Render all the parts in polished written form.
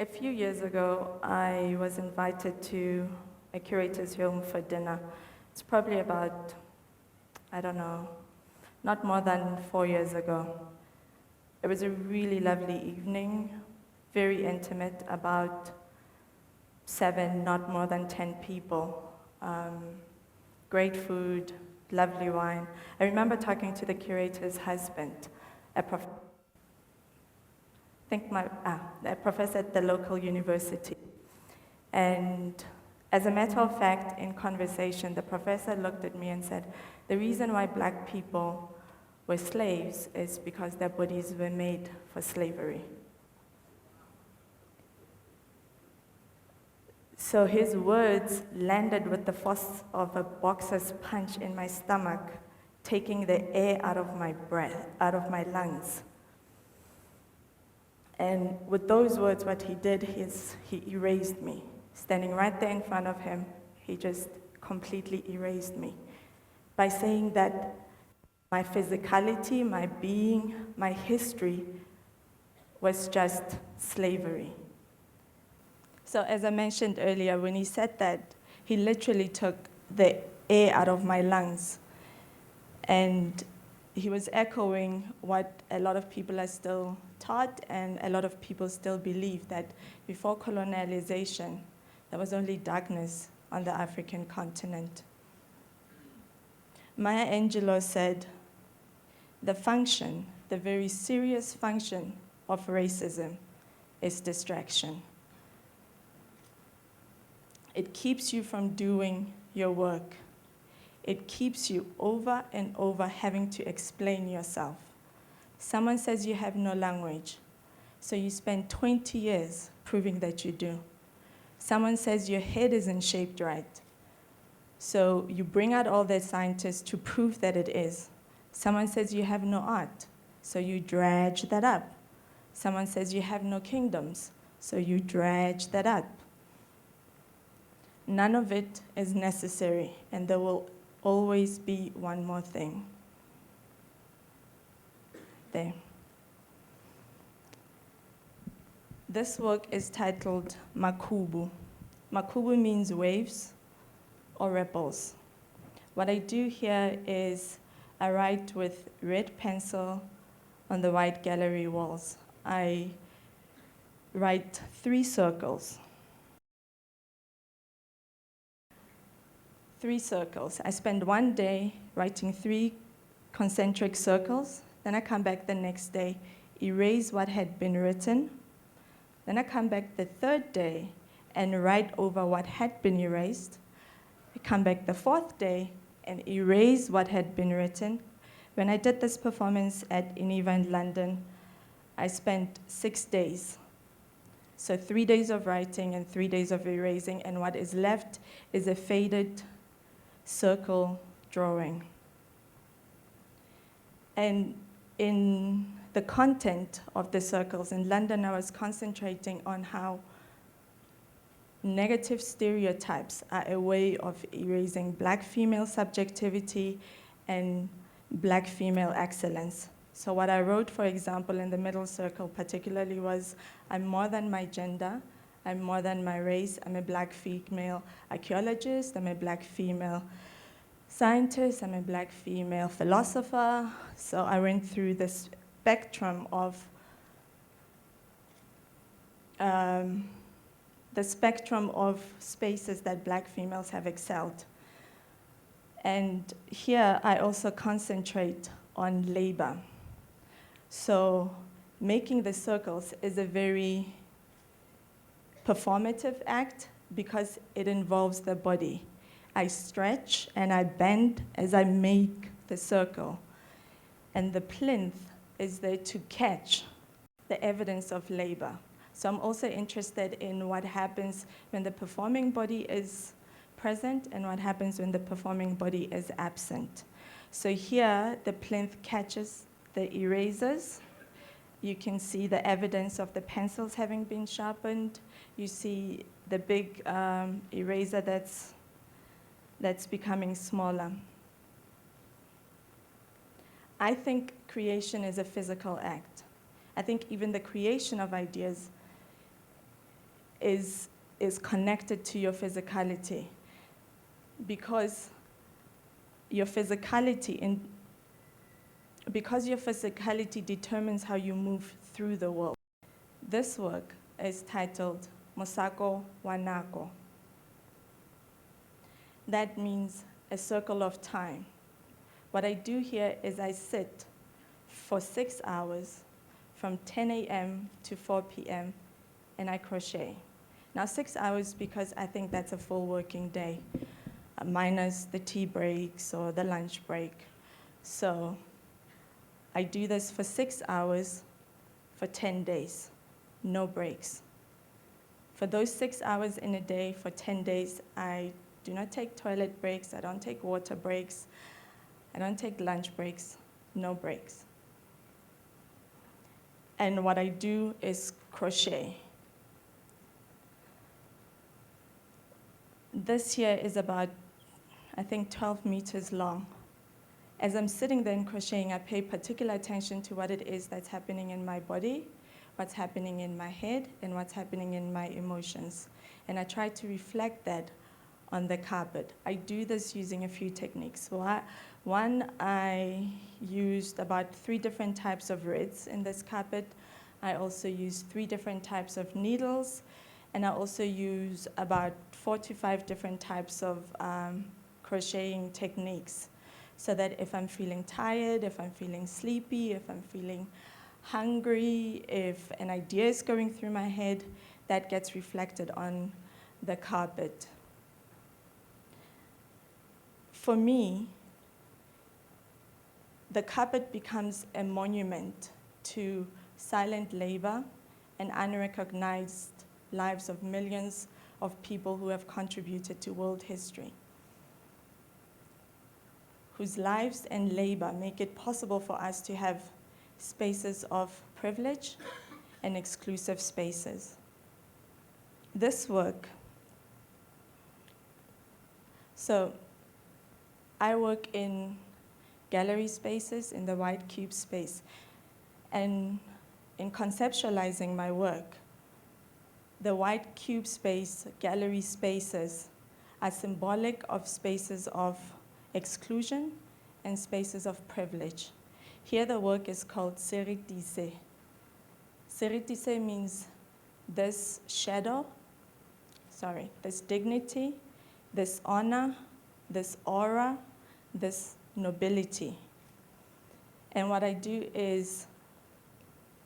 A few years ago, I was invited to a curator's home for dinner. It's probably about, I don't know, not more than 4 years ago. It was a really lovely evening, very intimate, about 7, not more than 10 people. Great food, lovely wine. I remember talking to the curator's husband, a professor at the local university. And as a matter of fact, in conversation, the professor looked at me and said, the reason why black people were slaves is because their bodies were made for slavery. So his words landed with the force of a boxer's punch in my stomach, taking the air out of my breath, out of my lungs. And with those words, what he did is he erased me. Standing right there in front of him, he just completely erased me by saying that my physicality, my being, my history was just slavery. So as I mentioned earlier, when he said that, he literally took the air out of my lungs. And he was echoing what a lot of people are still taught and a lot of people still believe, that before colonialization, there was only darkness on the African continent. Maya Angelou said, the function, the very serious function of racism is distraction. It keeps you from doing your work. It keeps you over and over having to explain yourself. Someone says you have no language, so you spend 20 years proving that you do. Someone says your head isn't shaped right, so you bring out all the scientists to prove that it is. Someone says you have no art, so you dredge that up. Someone says you have no kingdoms, so you dredge that up. None of it is necessary, and there will always be one more thing. There. This work is titled Makubu. Makubu means waves or ripples. What I do here is I write with red pencil on the white gallery walls. I write 3 circles. 3 circles. I spend one day writing 3 concentric circles. Then I come back the next day, erase what had been written. Then I come back the 3rd day and write over what had been erased. I come back the 4th day and erase what had been written. When I did this performance at Univa in London, I spent 6 days. So 3 days of writing and 3 days of erasing, and what is left is a faded circle drawing. And in the content of the circles in London, I was concentrating on how negative stereotypes are a way of erasing black female subjectivity and black female excellence. So what I wrote, for example, in the middle circle particularly was, I'm more than my gender, I'm more than my race, I'm a black female archaeologist, I'm a black female scientist, I'm a black female philosopher. So I went through the spectrum of spaces that black females have excelled. And here I also concentrate on labor. So making the circles is a very performative act because it involves the body. I stretch and I bend as I make the circle. And the plinth is there to catch the evidence of labor. So I'm also interested in what happens when the performing body is present and what happens when the performing body is absent. So here, the plinth catches the erasers. You can see the evidence of the pencils having been sharpened. You see the big eraser that's becoming smaller. I think creation is a physical act. I think even the creation of ideas is connected to your physicality, because your physicality determines how you move through the world. This work is titled Mosako Wanako. That means a circle of time. What I do here is I sit for 6 hours from 10 a.m. to 4 p.m. and I crochet. Now 6 hours because I think that's a full working day, minus the tea breaks or the lunch break. So I do this for 6 hours for 10 days, no breaks. For those 6 hours in a day for 10 days, I do not take toilet breaks, I don't take water breaks, I don't take lunch breaks, no breaks. And what I do is crochet. This here is about, I think, 12 meters long. As I'm sitting there and crocheting, I pay particular attention to what it is that's happening in my body, what's happening in my head, and what's happening in my emotions. And I try to reflect that on the carpet. I do this using a few techniques. One, I used about 3 different types of reeds in this carpet. I also used 3 different types of needles, and I also use about 4 to 5 different types of crocheting techniques, so that if I'm feeling tired, if I'm feeling sleepy, if I'm feeling hungry, if an idea is going through my head, that gets reflected on the carpet. For me, the carpet becomes a monument to silent labor and unrecognized lives of millions of people who have contributed to world history, whose lives and labor make it possible for us to have spaces of privilege and exclusive spaces. This work, so I work in gallery spaces, in the white cube space, and in conceptualizing my work, the white cube space, gallery spaces, are symbolic of spaces of exclusion and spaces of privilege. Here the work is called Seritise. Seritise means this shadow, this dignity, this honor, this aura, this nobility. And what I do is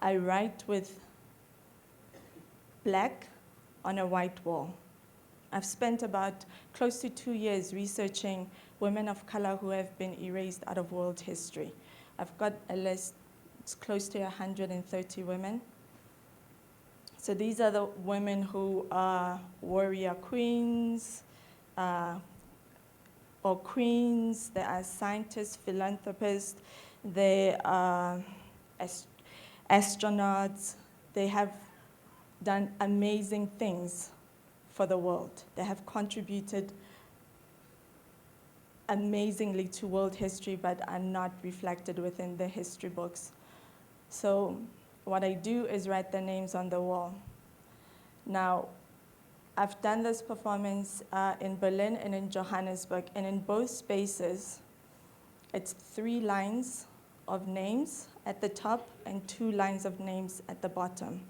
I write with black on a white wall. I've spent about close to 2 years researching women of color who have been erased out of world history. I've got a list, it's close to 130 women. So these are the women who are warrior queens, or queens, they are scientists, philanthropists, they are astronauts, they have done amazing things for the world. They have contributed amazingly to world history, but are not reflected within the history books. So what I do is write their names on the wall. Now, I've done this performance in Berlin and in Johannesburg, and in both spaces, it's 3 lines of names at the top and 2 lines of names at the bottom.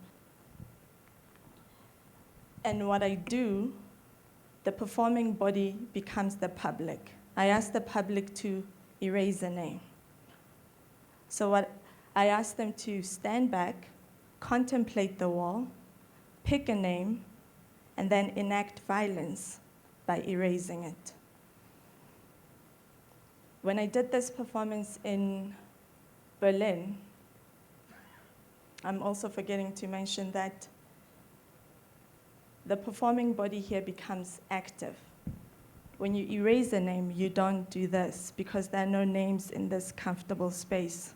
And what I do, the performing body becomes the public. I ask the public to erase a name. So what I ask them to stand back, contemplate the wall, pick a name, and then enact violence by erasing it. When I did this performance in Berlin, I'm also forgetting to mention that the performing body here becomes active. When you erase a name, you don't do this because there are no names in this comfortable space.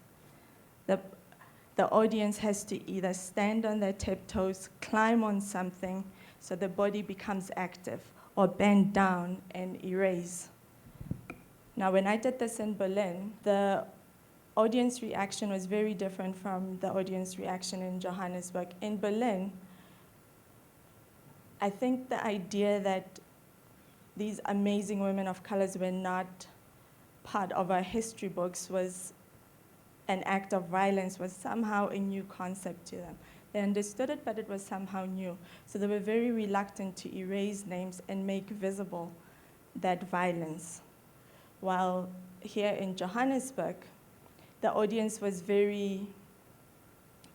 The audience has to either stand on their tiptoes, climb on something, so the body becomes active, or bend down and erase. Now, when I did this in Berlin, the audience reaction was very different from the audience reaction in Johannesburg. In Berlin, I think the idea that these amazing women of colors were not part of our history books was an act of violence was somehow a new concept to them. They understood it, but it was somehow new. So they were very reluctant to erase names and make visible that violence. While here in Johannesburg, the audience was very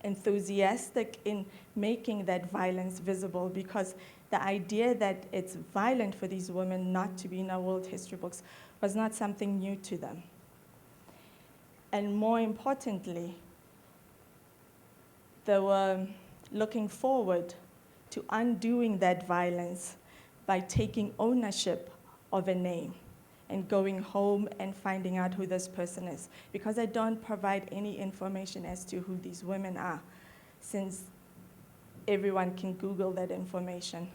enthusiastic in making that violence visible, because the idea that it's violent for these women not to be in our world history books was not something new to them. And more importantly, they were looking forward to undoing that violence by taking ownership of a name and going home and finding out who this person is. Because I don't provide any information as to who these women are, since everyone can Google that information.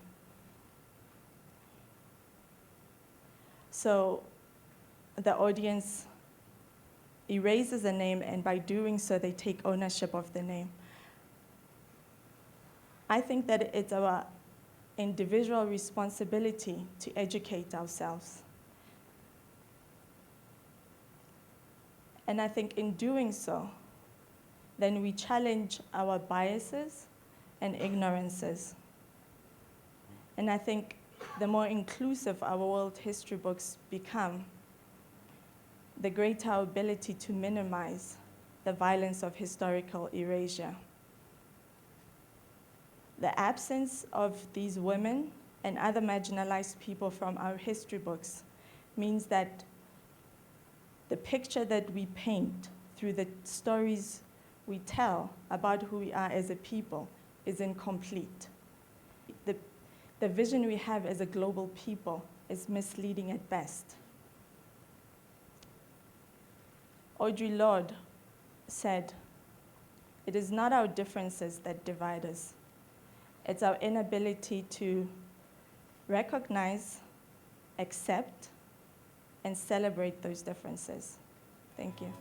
So the audience erases a name, and by doing so, they take ownership of the name. I think that it's our individual responsibility to educate ourselves. And I think in doing so, then we challenge our biases and ignorances. And I think the more inclusive our world history books become, the greater our ability to minimize the violence of historical erasure. The absence of these women and other marginalized people from our history books means that the picture that we paint through the stories we tell about who we are as a people is incomplete. The vision we have as a global people is misleading at best. Audre Lorde said, "It is not our differences that divide us. It's our inability to recognize, accept, and celebrate those differences." Thank you.